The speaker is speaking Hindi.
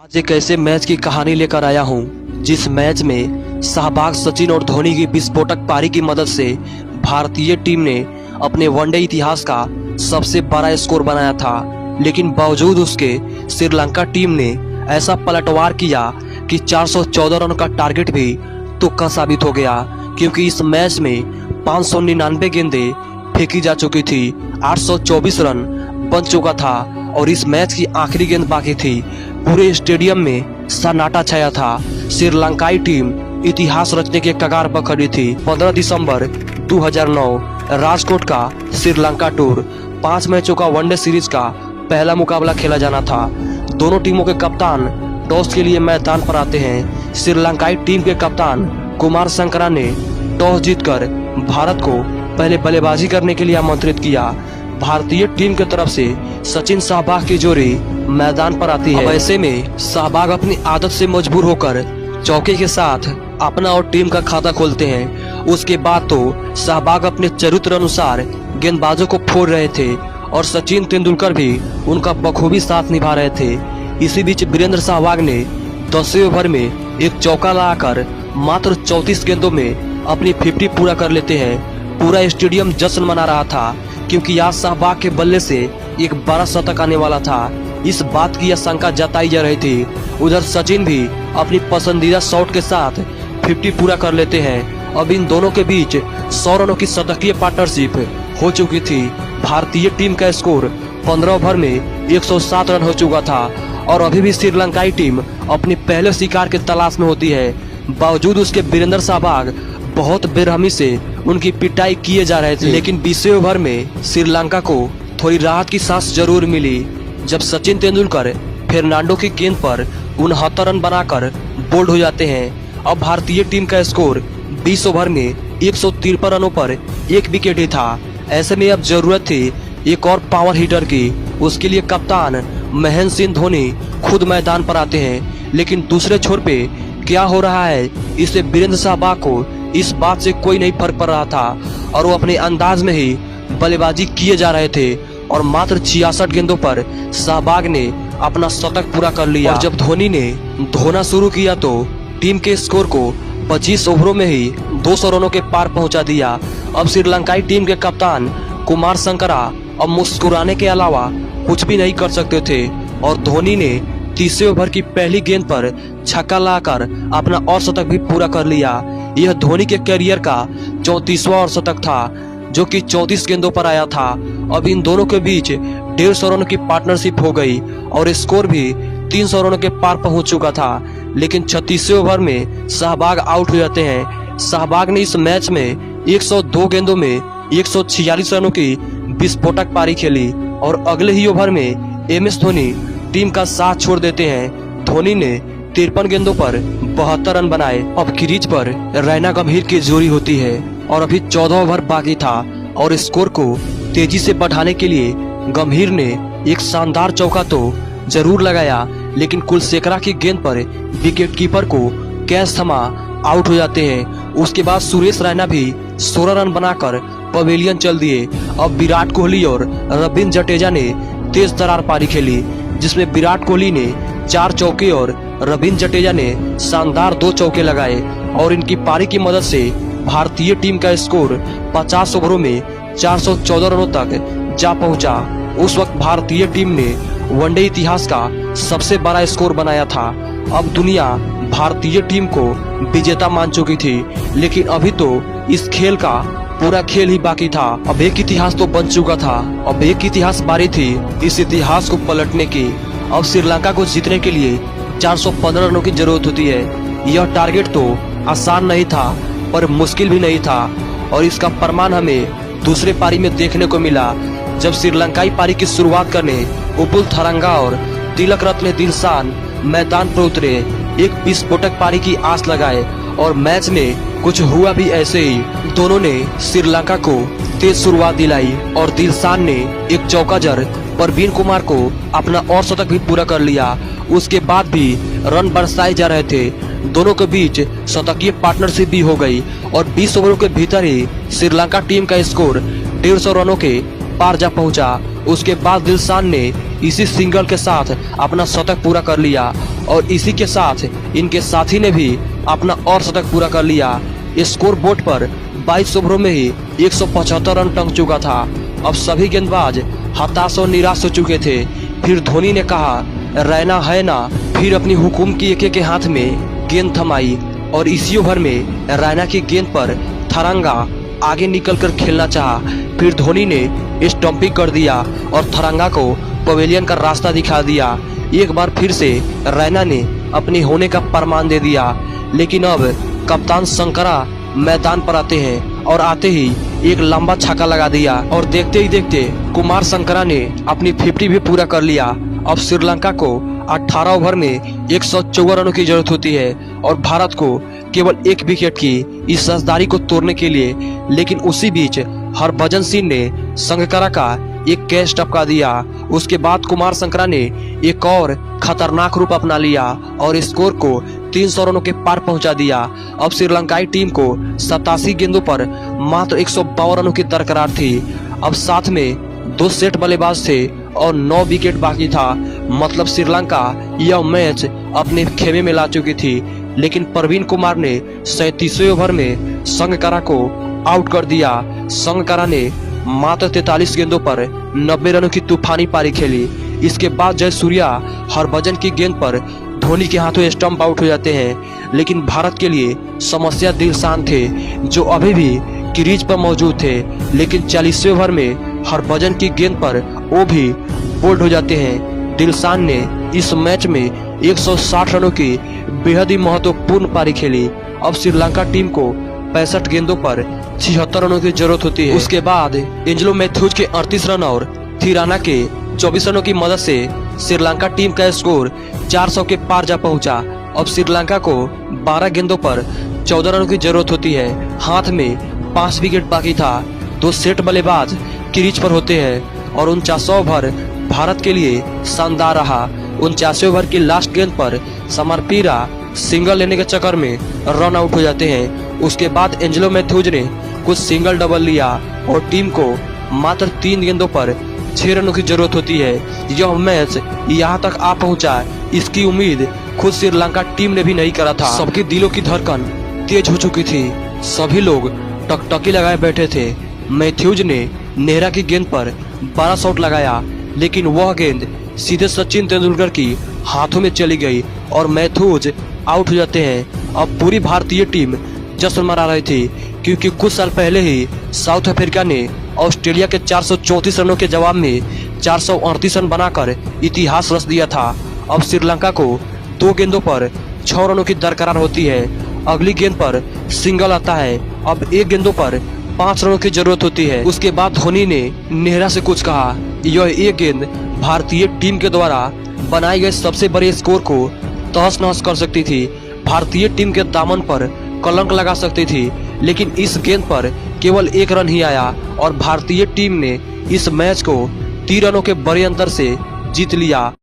आज एक ऐसे मैच की कहानी लेकर आया हूं जिस मैच में सहवाग, सचिन और धोनी की विस्फोटक पारी की मदद से भारतीय टीम ने अपने वनडे इतिहास का सबसे बड़ा स्कोर बनाया था। लेकिन बावजूद उसके श्रीलंका टीम ने ऐसा पलटवार किया कि 414 रन का टारगेट भी तुक्का साबित हो गया, क्योंकि इस मैच में 599 गेंदें फेंकी जा चुकी थी, 824 रन बन चुका था और इस मैच की आखिरी गेंद बाकी थी। पूरे स्टेडियम में सन्नाटा छाया था। श्रीलंकाई टीम इतिहास रचने के कगार पर खड़ी थी। 15 दिसंबर 2009 राजकोट का श्रीलंका टूर 5 मैचों का वनडे सीरीज का पहला मुकाबला खेला जाना था। दोनों टीमों के कप्तान टॉस के लिए मैदान पर आते हैं। श्रीलंकाई टीम के कप्तान कुमार संगकारा ने टॉस जीतकर भारत को पहले बल्लेबाजी करने के लिए आमंत्रित किया। भारतीय टीम की तरफ से सचिन सहवाग की जोड़ी मैदान पर आती है। अब ऐसे में सहवाग अपनी आदत से मजबूर होकर चौके के साथ अपना और टीम का खाता खोलते हैं। उसके बाद तो सहवाग अपने चरित्र अनुसार गेंदबाजों को फोड़ रहे थे और सचिन तेंदुलकर भी उनका बखूबी साथ निभा रहे थे। इसी बीच वीरेंद्र सहवाग ने 10वें ओवर में एक चौका लगाकर मात्र 34 गेंदों में अपनी 50 पूरा कर लेते हैं। पूरा स्टेडियम जश्न मना रहा था, क्योंकि आज सहवाग के बल्ले से एक बड़ा शतक आने वाला था। इस बात की आशंका जताई जा रही थी। उधर सचिन भी अपनी पसंदीदा शॉट के साथ 50 पूरा कर लेते हैं। अब इन दोनों के बीच 100 रनों की शतकीय पार्टनरशिप हो चुकी थी। भारतीय टीम का स्कोर 15 ओवर में 107 रन हो चुका था और अभी भी श्रीलंकाई टीम अपने पहले शिकार की तलाश में होती है। बावजूद उसके वीरेंद्र सहवाग बहुत बेरहमी से उनकी पिटाई किए जा रहे थे। लेकिन 20वें ओवर में श्रीलंका को थोड़ी राहत की सांस जरूर मिली, जब सचिन तेंदुलकर फर्नांडो की गेंद पर 69 रन बनाकर बोल्ड हो जाते हैं। अब भारतीय टीम का स्कोर 20 ओवर में 153 रनों पर एक विकेट ही था। ऐसे में अब जरूरत थी एक और पावर हिटर की। उसके लिए कप्तान महेंद्र सिंह धोनी खुद मैदान पर आते हैं। लेकिन दूसरे छोर पे क्या हो रहा है, इससे वीरेंद्र सहवाग को इस बात से कोई नहीं फर्क पड़ रहा था और वो अपने अंदाज में ही बल्लेबाजी किए जा रहे थे और मात्र 66 गेंदों पर सहवाग ने अपना शतक पूरा कर लिया। और जब धोनी ने धोना शुरू किया तो टीम के स्कोर को 25 ओवरों में ही 200 रनों के पार पहुंचा दिया। अब श्रीलंकाई टीम के कप्तान कुमार संगकारा अब मुस्कुराने के अलावा कुछ भी नहीं कर सकते थे और धोनी ने 30वें ओवर की पहली गेंद पर छक्का लगाकर अपना और शतक भी पूरा कर लिया। यह धोनी के करियर का 34वां और शतक था, जो कि 34 गेंदों पर आया था। अब इन दोनों के बीच 150 रनों की पार्टनरशिप हो गई और स्कोर भी 300 रनों के पार पहुंच चुका था। लेकिन 36वें ओवर में सहवाग आउट हो जाते हैं। सहवाग ने इस मैच में 102 गेंदों में 146 रनों की विस्फोटक पारी खेली और अगले ही ओवर में MS धोनी टीम का साथ छोड़ देते हैं। धोनी ने 53 गेंदों पर 72 रन बनाए। अब क्रीज पर रैना गंभीर की जोड़ी होती है और अभी 14 ओवर बाकी था और स्कोर को तेजी से बढ़ाने के लिए गंभीर ने एक शानदार चौका तो जरूर लगाया, लेकिन कुलशेखरा की गेंद पर विकेटकीपर को कैच थमा आउट हो जाते हैं। उसके बाद सुरेश रैना भी 16 रन बनाकर पवेलियन चल दिए। अब विराट कोहली और रविंद्र जडेजा ने तेज तरार पारी खेली, जिसमें विराट कोहली ने 4 चौके और रविंद्र जडेजा ने शानदार 2 चौके लगाए और इनकी पारी की मदद से भारतीय टीम का स्कोर 50 ओवरों में 414 रनों तक जा पहुंचा। उस वक्त भारतीय टीम ने वनडे इतिहास का सबसे बड़ा स्कोर बनाया था। अब दुनिया भारतीय टीम को विजेता मान चुकी थी, लेकिन अभी तो इस खेल का पूरा खेल ही बाकी था। अब एक इतिहास तो बन चुका था, अब एक इतिहास बारी थी इस इतिहास को पलटने की। अब श्रीलंका को जीतने के लिए 415 रनों की जरूरत होती है। यह टारगेट तो आसान नहीं था, पर मुश्किल भी नहीं था और इसका प्रमाण हमें दूसरे पारी में देखने को मिला, जब श्रीलंकाई पारी की शुरुआत करने उपुल थरंगा और तिलक रत्ने दिलशान मैदान पर उतरे। एक विस्फोटक पारी की आस लगाए और मैच में कुछ हुआ भी ऐसे ही। दोनों ने श्रीलंका को तेज शुरुआत दिलाई और दिलशान ने एक चौका जड़ परवीन कुमार को अपना और शतक भी पूरा कर लिया। उसके बाद भी रन बरसाए जा रहे थे। दोनों के बीच शतकीय पार्टनरशिप भी हो गई और 20 ओवरों के भीतर ही श्रीलंका टीम का स्कोर 150 रनों के पार जा पहुंचा। उसके बाद दिलशान ने इसी सिंगल के साथ अपना शतक पूरा कर लिया और इसी के साथ इनके साथी ने भी अपना और शतक पूरा कर लिया। स्कोर बोर्ड पर 22 ओवरों में ही 175 रन टंग चुका था। अब सभी गेंदबाज हताश और निराश हो चुके थे। फिर धोनी ने कहा रैना है ना, फिर अपनी हुकुम की एक के हाथ में गेंद थमाई और इसी ओवर में रैना की गेंद पर थरंगा आगे निकलकर खेलना चाहा। फिर धोनी ने स्टंपिंग कर दिया और थरंगा को पवेलियन का रास्ता दिखा दिया। एक बार फिर से रैना ने अपने होने का प्रमाण दे दिया। लेकिन अब कप्तान संकरा मैदान पर आते हैं और आते ही एक लंबा छक्का लगा दिया और देखते ही देखते कुमार संकरा ने अपनी 50 भी पूरा कर लिया। अब श्रीलंका को 18 ओवर में 114 रनों की जरूरत होती है और भारत को केवल एक विकेट की इस रसदारी को तोड़ने के लिए। लेकिन उसी बीच हरभजन सिंह ने संगकारा का एक कैच टपका दिया। उसके बाद कुमार संकरा ने एक और खतरनाक रूप अपना लिया और स्कोर को 300 रनों के पार पहुंचा दिया। अब श्रीलंकाई टीम को 87 गेंदों पर मात्र 152 रनों की दरकार थी। अब साथ में 2 सेट बल्लेबाज थे और 9 विकेट बाकी था। मतलब श्रीलंका यह मैच अपने खेमे में ला चुकी थी। लेकिन प्रवीण कुमार ने 37वें ओवर में संगकारा को आउट कर दिया। संगकारा ने मात्र 43 गेंदों पर 90 रनों की तूफानी पारी खेली। इसके बाद जयसूर्या हरभजन की गेंद पर धोनी के हाथों स्टंप आउट हो जाते हैं। लेकिन भारत के लिए समस्या दिलशान थे जो अभी भी क्रीज पर मौजूद थे। लेकिन 40वें ओवर में हरभजन की गेंद पर वो भी बोल्ड हो जाते हैं। दिलशान ने इस मैच में 160 रनों की बेहद ही महत्वपूर्ण पारी खेली। अब श्रीलंका टीम को 65 गेंदों पर 76 रनों की जरूरत होती है। उसके बाद एंजेलो मैथ्यूज के 38 रन और थिराना के 24 रनों की मदद से श्रीलंका टीम का स्कोर 400 के पार जा पहुंचा। अब श्रीलंका को 12 गेंदों पर 14 रनों की जरूरत होती है। हाथ में 5 विकेट बाकी था। 2 सेट बल्लेबाज क्रीज पर होते हैं और 49 ओवर भारत के लिए शानदार रहा। 49 ओवर की लास्ट गेंद पर समरपीरा सिंगल लेने के चक्कर में रन आउट हो जाते हैं। उसके बाद एंजेलो मैथ्यूज ने कुछ सिंगल डबल लिया और टीम को मात्र 3 गेंदों पर 6 रनों की जरूरत होती है। यह मैच यहाँ तक आ पहुँचा, इसकी उम्मीद खुद श्रीलंका टीम ने भी नहीं करा था। सबके दिलों की धड़कन तेज हो चुकी थी। सभी लोग टकटकी लगाए बैठे थे। मैथ्यूज ने नेहरा की गेंद पर 12 शॉट लगाया लेकिन वह गेंद सीधे सचिन तेंदुलकर की हाथों में चली गई और मैथ्यूज आउट हो जाते हैं। अब पूरी भारतीय टीम जश्न मना रही थी क्योंकि कुछ साल पहले ही साउथ अफ्रीका ने ऑस्ट्रेलिया के 434 रनों के जवाब में 438 रन बनाकर इतिहास रच दिया था। अब श्रीलंका को 2 गेंदों पर 6 रनों की दरकार होती है। अगली गेंद पर सिंगल आता है। अब 1 गेंदों पर 5 रनों की जरूरत होती है। उसके बाद धोनी ने नेहरा से कुछ कहा। यह 1 गेंद भारतीय टीम के द्वारा बनाए गए सबसे बड़े स्कोर को तहस नहस कर सकती थी, भारतीय टीम के दामन पर कलंक लगा सकती थी। लेकिन इस गेंद पर केवल 1 रन ही आया और भारतीय टीम ने इस मैच को 3 रनों के बड़े अंतर से जीत लिया।